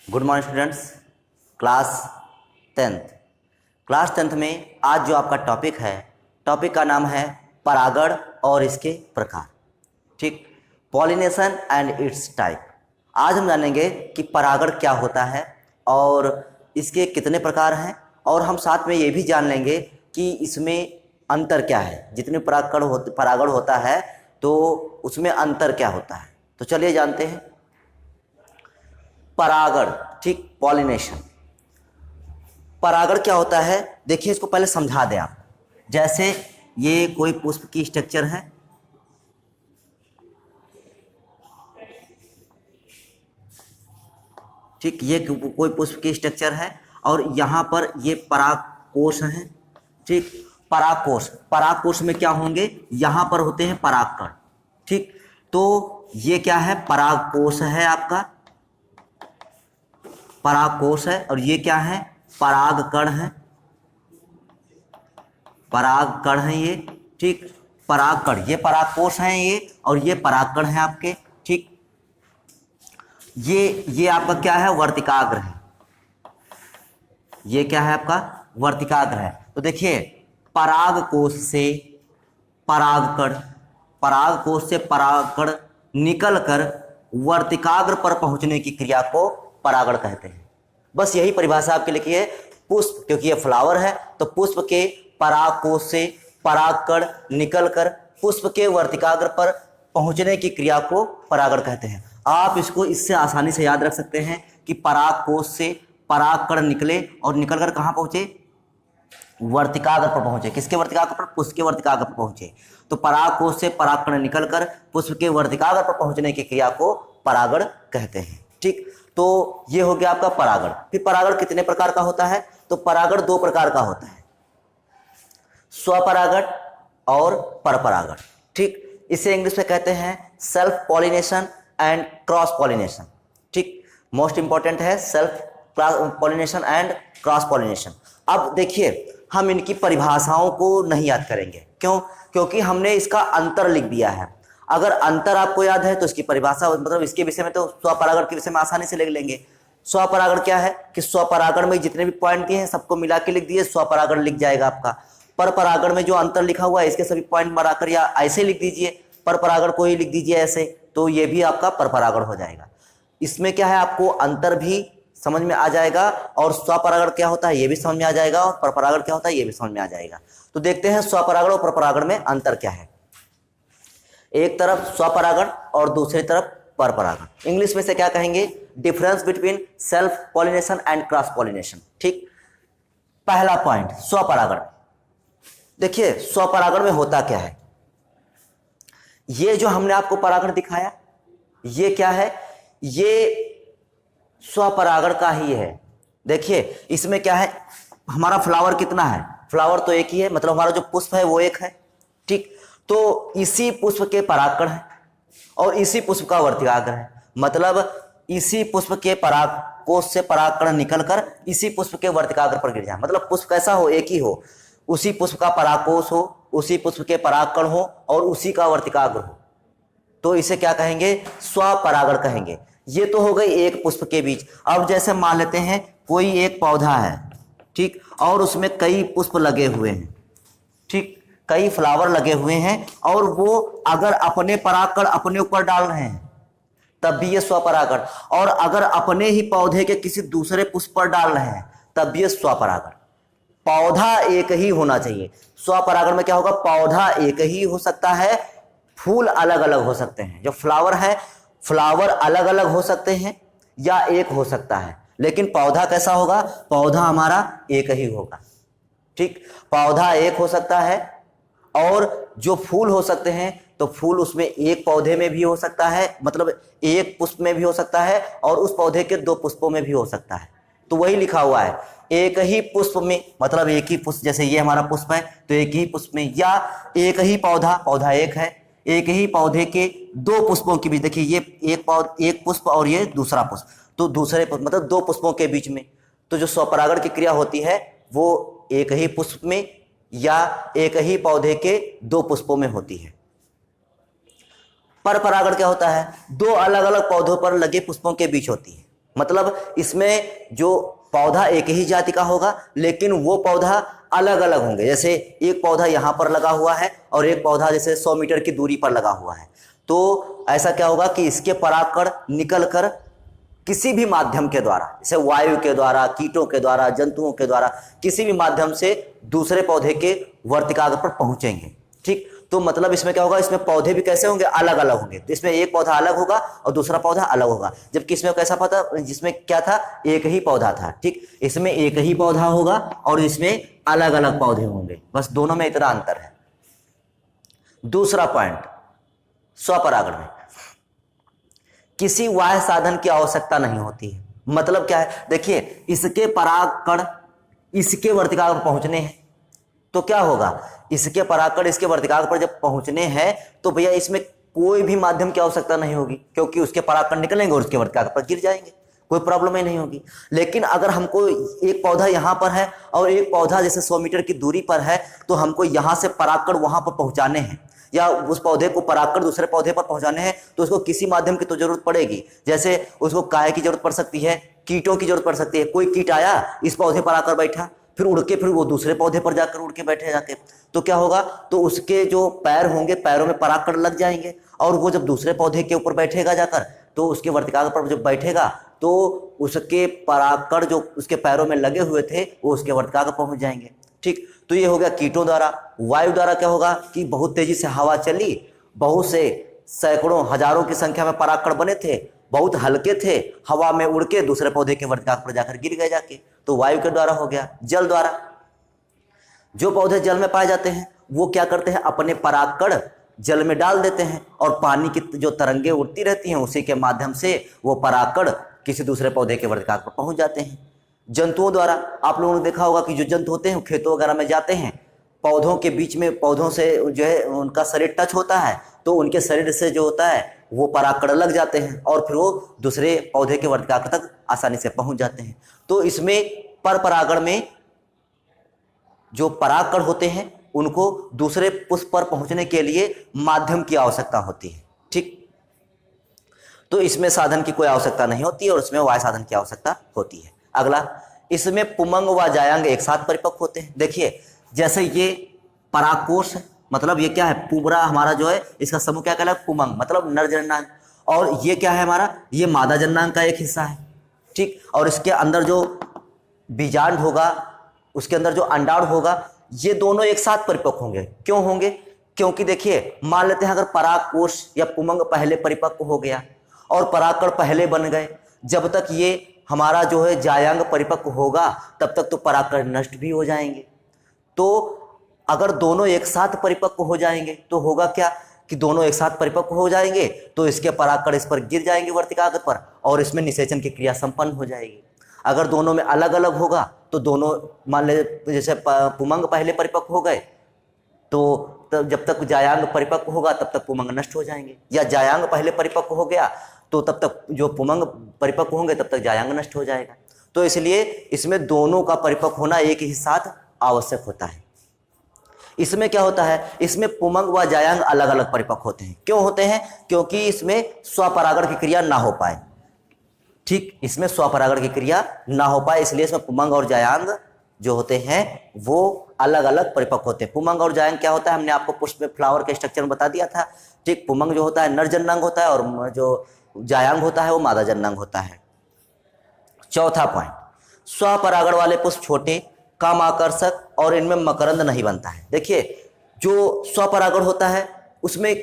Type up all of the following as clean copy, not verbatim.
Good morning students. Class tenth class tenth में आज जो आपका टॉपिक है, टॉपिक का नाम है परागण और इसके प्रकार। ठीक, पॉलिनेशन एंड इट्स टाइप। आज हम जानेंगे कि परागण क्या होता है और इसके कितने प्रकार हैं, और हम साथ में ये भी जान लेंगे कि इसमें अंतर क्या है। जितने परागण होता है तो उसमें अंतर क्या होता है। तो चलिए जानते हैं परागण। ठीक, पॉलिनेशन। परागण क्या होता है, देखिए इसको पहले समझा दें आप। जैसे ये कोई पुष्प की स्ट्रक्चर है, ठीक, ये कोई पुष्प की स्ट्रक्चर है और यहाँ पर ये परागकोश है। ठीक, परागकोश में क्या होंगे, यहाँ पर होते हैं परागकण। ठीक, तो ये क्या है, परागकोश है आपका, परागकोश है। और ये क्या है, परागकण है, परागकण है ये। ठीक, परागकण, ये परागकोश है ये, और ये परागकण है आपके। ठीक, ये आपका क्या है, वर्तिकाग्र है। ये क्या है आपका, वर्तिकाग्र है। तो देखिए परागकोश से परागकण, परागकोश से परागकण निकलकर वर्तिकाग्र पर पहुंचने की क्रिया को परागण कहते हैं। बस यही परिभाषा आपके लिखी है। पुष्प, क्योंकि ये फ्लावर है तो पुष्प के परागकोश से परागकण निकलकर पुष्प के वर्तिकाग्र पर पहुंचने की क्रिया को परागण कहते हैं। आप इसको इससे आसानी से याद रख सकते हैं कि परागकोश से परागकण निकले और निकलकर कहां पहुंचे, वर्तिकाग्र पर पहुंचे। किसके वर्तिकाग्र पर, पुष्प के वर्तिकाग्र पर पहुंचे। तो परागकोश से परागकण निकलकर पुष्प के वर्तिकाग्र पर पहुंचने की क्रिया को परागण कहते हैं। ठीक, तो ये हो गया आपका परागण। फिर परागण कितने प्रकार का होता है, तो परागण दो प्रकार का होता है, स्वपरागण और परपरागण। ठीक, इसे इंग्लिश में कहते हैं self pollination and cross pollination. ठीक, मोस्ट इंपॉर्टेंट है self pollination and cross pollination. अब देखिए हम इनकी परिभाषाओं को नहीं याद करेंगे, क्यों, क्योंकि हमने इसका अंतर लिख दिया है। अगर अंतर आपको याद है तो इसकी परिभाषा, मतलब इसके विषय में, तो स्वपरागण के विषय में आसानी से लिख लेंगे। स्वपरागण क्या है कि स्वपरागण में जितने भी पॉइंट दिए हैं सबको मिला के लिख दिए, स्वपरागण लिख जाएगा आपका। पर परागण में जो अंतर लिखा हुआ है इसके सभी पॉइंट बढ़ाकर या ऐसे लिख दीजिए, पर परागण को ही लिख दीजिए ऐसे, तो ये भी आपका पर परागण हो जाएगा। इसमें क्या है, आपको अंतर भी समझ में आ जाएगा और स्वपरागण क्या होता है ये भी समझ में आ जाएगा, और परपरागण क्या होता है ये भी समझ में आ जाएगा। तो देखते हैं स्वपरागण और परपरागण में अंतर क्या है। एक तरफ स्वपरागण और दूसरी तरफ परपरागण। इंग्लिश में से क्या कहेंगे, difference between self pollination and cross pollination. ठीक, पहला पॉइंट स्वपरागण। देखिए स्वपरागण में होता क्या है, ये जो हमने आपको परागण दिखाया ये क्या है, ये स्वपरागण का ही है। देखिए इसमें क्या है, हमारा फ्लावर कितना है, फ्लावर तो एक ही है, मतलब हमारा जो पुष्प है वो एक है। ठीक, तो इसी पुष्प के परागकण है और इसी पुष्प का वर्तिकाग्र है, मतलब इसी पुष्प के परागकोश से परागकण निकलकर इसी पुष्प के वर्तिकाग्र पर गिर जाए। मतलब पुष्प कैसा हो, एक ही हो, उसी पुष्प का परागकोश हो, उसी पुष्प के परागकण हो और उसी का वर्तिकाग्र हो, तो इसे क्या कहेंगे, स्वपरागण कहेंगे। ये तो हो गई एक पुष्प के बीच। अब जैसे मान लेते हैं कोई एक पौधा है, ठीक, और उसमें कई पुष्प लगे हुए हैं, ठीक, कई फ्लावर लगे हुए हैं, और वो अगर अपने परागकण अपने ऊपर डाल रहे हैं तब भी ये स्वपरागण, और अगर अपने ही पौधे के किसी दूसरे पुष्प पर डाल रहे हैं तब भी ये स्वपरागण। पौधा एक ही होना चाहिए। स्वपरागण में क्या होगा, पौधा एक ही हो सकता है, फूल अलग अलग हो सकते हैं। जो फ्लावर है, फ्लावर अलग अलग हो सकते हैं या एक हो सकता है, लेकिन पौधा कैसा होगा, पौधा हमारा एक ही होगा। ठीक, पौधा एक हो सकता है, और जो फूल हो सकते हैं तो फूल उसमें एक पौधे में भी हो सकता है, मतलब एक पुष्प में भी हो सकता है, और उस पौधे के दो पुष्पों में भी हो सकता है। तो वही लिखा हुआ है, एक ही पुष्प में, मतलब एक ही पुष्प, जैसे ये हमारा पुष्प है तो एक ही पुष्प में, या एक ही पौधा, पौधा एक है, एक ही पौधे के दो पुष्पों के बीच। देखिए ये एक पुष्प और ये दूसरा पुष्प, तो दूसरे पुष्प मतलब दो पुष्पों के बीच में। तो जो स्वपरागण की क्रिया होती है वो एक ही पुष्प में या एक ही पौधे के दो पुष्पों में होती है। पर परागण क्या होता है, दो अलग अलग पौधों पर लगे पुष्पों के बीच होती है। मतलब इसमें जो पौधा एक ही जाति का होगा लेकिन वो पौधा अलग अलग होंगे। जैसे एक पौधा यहाँ पर लगा हुआ है और एक पौधा जैसे 100 मीटर की दूरी पर लगा हुआ है, तो ऐसा क्या होगा कि इसके परागकण निकल कर किसी भी माध्यम के द्वारा, जैसे वायु के द्वारा, कीटों के द्वारा, जंतुओं के द्वारा, किसी भी माध्यम से दूसरे पौधे के वर्तिकाग्र पर पहुंचेंगे। ठीक, तो मतलब इसमें क्या होगा, इसमें पौधे भी कैसे होंगे, अलग अलग होंगे। तो इसमें एक पौधा अलग होगा और दूसरा पौधा अलग होगा, जबकि इसमें कैसा पता, जिसमें क्या था, एक ही पौधा था। ठीक, इसमें एक ही पौधा होगा और इसमें अलग अलग पौधे होंगे, बस दोनों में इतना अंतर है। दूसरा पॉइंट, स्वपरागण में किसी बाह्य साधन की आवश्यकता नहीं होती है। मतलब क्या है, देखिए इसके परागकण इसके वर्तिकाग्र पर पहुंचने हैं तो क्या होगा, इसके परागकण इसके वर्तिकाग्र पर जब पहुंचने हैं तो भैया इसमें कोई भी माध्यम की आवश्यकता नहीं होगी, क्योंकि उसके परागकण निकलेंगे और उसके वर्तिकाग्र पर गिर जाएंगे, कोई प्रॉब्लम ही नहीं होगी। लेकिन अगर हमको एक पौधा यहाँ पर है और एक पौधा जैसे 100 मीटर की दूरी पर है, तो हमको यहाँ से परागकण वहां पर पहुंचाने हैं या उस पौधे को परागकण दूसरे पौधे पर पहुंचाने हैं, तो उसको किसी माध्यम की तो जरूरत पड़ेगी। जैसे उसको काय की जरूरत पड़ सकती है, कीटों की जरूरत पड़ सकती है। कोई कीट आया, इस पौधे पर आकर बैठा, फिर उड़ के फिर वो दूसरे पौधे पर जाकर उड़ के बैठे जाके, तो क्या होगा, तो उसके जो पैर होंगे, पैरों में परागकण लग जाएंगे और वो जब दूसरे पौधे के ऊपर बैठेगा जाकर, तो उसके वर्तिकाग्र पर जब बैठेगा तो उसके परागकण जो उसके पैरों में लगे हुए थे वो उसके वर्तिकाग्र पहुंच जाएंगे। ठीक, तो ये हो गया कीटों द्वारा। वायु द्वारा क्या होगा कि बहुत तेजी से हवा चली, बहुत से सैकड़ों हजारों की संख्या में परागकण बने थे, बहुत हल्के थे, हवा में उड़ के दूसरे पौधे के वर्तिकाग्र पर जाकर गिर गए जाके, तो वायु के द्वारा हो गया। जल द्वारा, जो पौधे जल में पाए जाते हैं वो क्या करते हैं, अपने परागकण जल में डाल देते हैं और पानी की जो तरंगे उड़ती रहती हैं उसी के माध्यम से वो परागकण किसी दूसरे पौधे के वर्तिकाग्र पर पहुंच जाते हैं। जंतुओं द्वारा, आप लोगों ने देखा होगा कि जो जंतु होते हैं खेतों वगैरह में जाते हैं, पौधों के बीच में, पौधों से जो है उनका शरीर टच होता है, तो उनके शरीर से जो होता है वो परागकण लग जाते हैं और फिर वो दूसरे पौधे के वर्तिकाग्र तक आसानी से पहुंच जाते हैं। तो इसमें पर परागण में जो परागकण होते हैं उनको दूसरे पुष्प पर पहुंचने के लिए माध्यम की आवश्यकता होती है। ठीक, तो इसमें साधन की कोई आवश्यकता नहीं होती है और उसमें वाह्य साधन की आवश्यकता होती है। अगला, इसमें पुमंग व जायांग एक साथ परिपक्व होते हैं। देखिए जैसे ये परागकोश है, मतलब ये क्या है, पूरा हमारा जो है इसका समूह क्या कहलाता है, पुमंग, मतलब नर जननांग, और ये क्या है हमारा, ये मादा जननांग का एक हिस्सा है। ठीक, और इसके अंदर जो बीजांड होगा, उसके अंदर जो अंडाणु होगा, ये दोनों एक साथ परिपक्व होंगे। क्यों होंगे, क्योंकि देखिए मान लेते हैं अगर परागकोश या पुमंग पहले परिपक्व हो गया और परागकण पहले बन गए, जब तक ये हमारा जो है जायांग परिपक्व होगा तब तक तो परागकण नष्ट भी हो जाएंगे। तो अगर दोनों एक साथ परिपक्व हो जाएंगे तो होगा क्या कि दोनों एक साथ परिपक्व हो जाएंगे तो इसके परागकण इस पर गिर जाएंगे वर्तिकाग्र पर और इसमें निषेचन की क्रिया संपन्न हो जाएगी। अगर दोनों में अलग अलग होगा तो दोनों, मान ले जैसे पुमंग पहले परिपक्व हो गए तो तब जब तक जायांग परिपक्व होगा तब तक पुमंग नष्ट हो जाएंगे, या जायांग पहले परिपक्व हो गया तो तब तक जो पुमंग परिपक्व होंगे तब तक जायांग नष्ट हो जाएगा। तो इसलिए इसमें दोनों का परिपक्व होना एक ही साथ आवश्यक होता है। इसमें क्या होता है, इसमें पुमंग व जायांग अलग अलग परिपक्व होते हैं। क्यों होते हैं, क्योंकि इसमें स्वपरागण की क्रिया ना हो पाए। ठीक, इसमें स्वपरागण की क्रिया ना हो पाए, इसलिए इसमें पुमंग और जायांग जो होते हैं वो अलग अलग परिपक्व होते हैं। पुमंग और जायांग क्या होता है, हमने आपको पुष्प में फ्लावर के स्ट्रक्चर में बता दिया था। ठीक, पुमंग जो होता है नर जननांग होता है और जो जायांग होता है वो मादा जननांग होता है। चौथा पॉइंट, स्वपरागण वाले पुष्प छोटे, कम आकर्षक और इनमें मकरंद नहीं बनता है। देखिए जो स्वपरागण होता है उसमें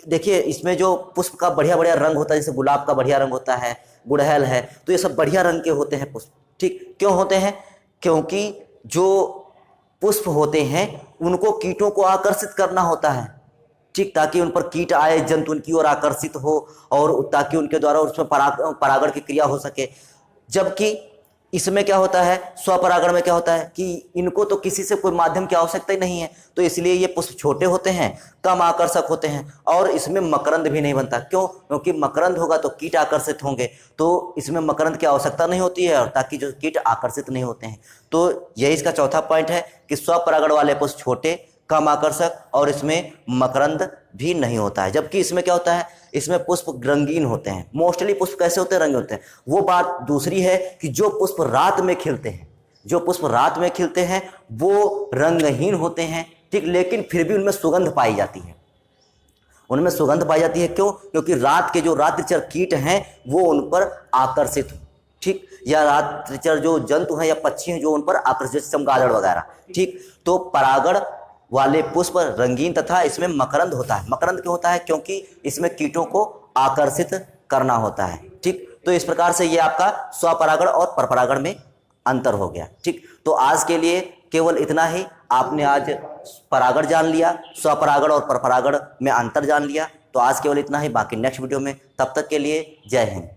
देखिए इसमें जो पुष्प का बढ़िया बढ़िया रंग होता है, जैसे गुलाब का बढ़िया रंग होता है, गुड़हल है, तो ये सब बढ़िया रंग के होते हैं पुष्प। ठीक, क्यों होते हैं, क्योंकि जो पुष्प होते हैं उनको कीटों को आकर्षित करना होता है। ठीक, ताकि उन पर कीट आए, जंतु उनकी ओर आकर्षित हो और ताकि उनके द्वारा उसमें परागण की क्रिया हो सके। जबकि इसमें क्या होता है, स्वपरागण में क्या होता है कि इनको तो किसी से कोई माध्यम की आवश्यकता ही नहीं है, तो इसलिए ये पुष्प छोटे होते हैं, कम आकर्षक होते हैं और इसमें मकरंद भी नहीं बनता। क्यों, क्योंकि मकरंद होगा तो कीट आकर्षित होंगे, तो इसमें मकरंद की आवश्यकता नहीं होती है और ताकि जो कीट आकर्षित नहीं होते हैं। तो यही इसका चौथा पॉइंट है कि स्वपरागण वाले पुष्प छोटे, कम आकर्षक और इसमें मकरंद भी नहीं होता है। जबकि इसमें क्या होता है, इसमें पुष्प रंगीन होते हैं। मोस्टली पुष्प कैसे होते हैं, रंगीन होते हैं। वो बात दूसरी है कि जो पुष्प रात में खिलते हैं, जो पुष्प रात में खिलते हैं वो रंगहीन होते हैं, ठीक, लेकिन फिर भी उनमें सुगंध पाई जाती है। उनमें सुगंध पाई जाती है, क्यों? क्योंकि रात के जो रात्रिचर कीट हैं वो उन पर आकर्षित, ठीक, या रात्रिचर जो जंतु हैं या पक्षी हैं जो उन पर आकर्षित, चमगादड़ वगैरह, ठीक। तो परागण वाले पुष्प रंगीन तथा इसमें मकरंद होता है। मकरंद क्यों होता है? क्योंकि इसमें कीटों को आकर्षित करना होता है, ठीक। तो इस प्रकार से ये आपका स्वपरागण और परपरागण में अंतर हो गया, ठीक। तो आज के लिए केवल इतना ही। आपने आज परागण जान लिया, स्वपरागण और परपरागण में अंतर जान लिया। तो आज केवल इतना ही, बाकी नेक्स्ट वीडियो में। तब तक के लिए जय हिंद।